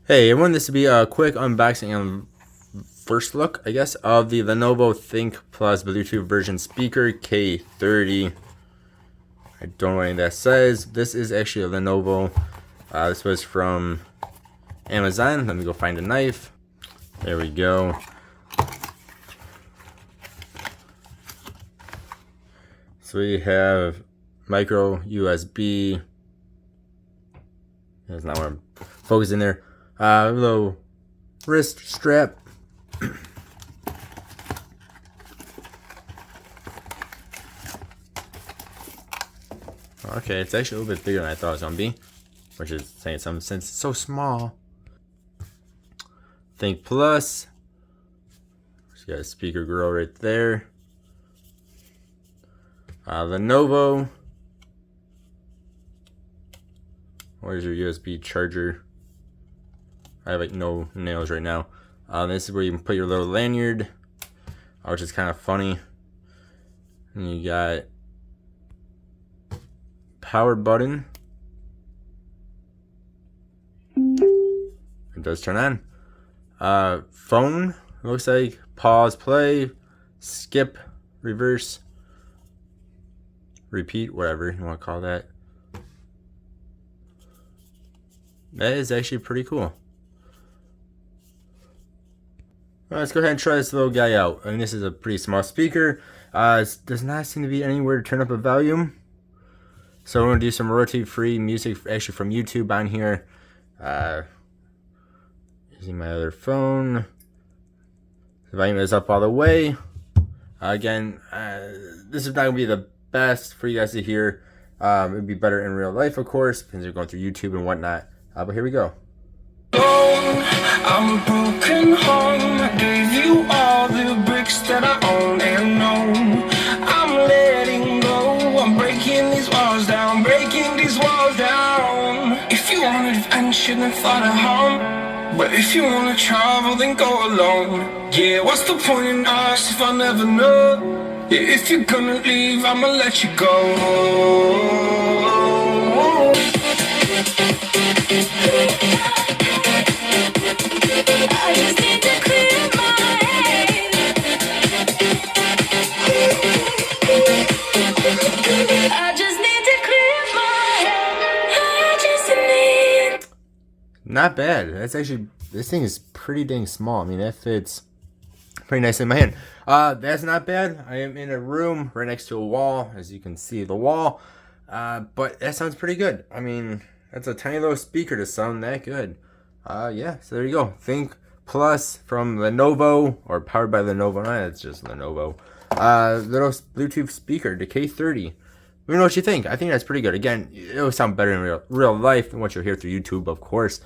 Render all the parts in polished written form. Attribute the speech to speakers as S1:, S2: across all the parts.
S1: Hey everyone, this will be a quick unboxing and first look, I guess, of the Lenovo Thinkplus Bluetooth version speaker K30. I don't know what that says. This is actually a Lenovo. This was from Amazon. Let me go find a knife. There we go. So we have micro USB. That's not what I'm focusing there. A little wrist strap. Okay, it's actually a little bit bigger than I thought it was gonna be, which is saying something since it's so small. Thinkplus. She's got a speaker grill right there. Lenovo. Where's your USB charger? I have like no nails right now. This is where you can put your little lanyard, which is kind of funny. And you got power button. It does turn on. Phone, looks like pause, play, skip, reverse, repeat, whatever you want to call that. That is actually pretty cool. Well, let's go ahead and try this little guy out. I mean, this is a pretty small speaker. It does not seem to be anywhere to turn up a volume. So we're going to do some royalty-free music actually from YouTube on here. Using my other phone. The volume is up all the way. Again, this is not going to be the best for you guys to hear. It would be better in real life, of course, because you're going through YouTube and whatnot. But here we go.
S2: I'm a broken home. I gave you all the bricks that I own and know. I'm letting go. I'm breaking these walls down, breaking these walls down. If you want adventure, then fly to home. But if you wanna travel, then go alone. Yeah, what's the point in us if I never know? Yeah, if you're gonna leave, I'ma let you go. I just need to clear my head. I just need to clear my head. I just need.
S1: Not bad. That's actually, this thing is pretty dang small. I mean, that fits pretty nice in my hand. That's not bad. I am in a room right next to a wall, as you can see the wall. But that sounds pretty good. I mean, that's a tiny little speaker to sound that good. Yeah, so there you go. Thinkplus from Lenovo, or powered by Lenovo. No, it's just Lenovo. Little Bluetooth speaker, the K30. Let me know what you think. I think that's pretty good. Again, it'll sound better in real life than what you'll hear through YouTube, of course.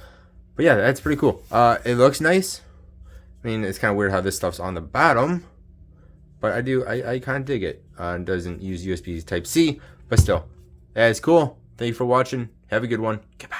S1: But yeah, that's pretty cool. It looks nice. I mean, it's kind of weird how this stuff's on the bottom, but I kind of dig it. It doesn't use USB Type-C, but still, that's cool. Thank you for watching. Have a good one. Goodbye.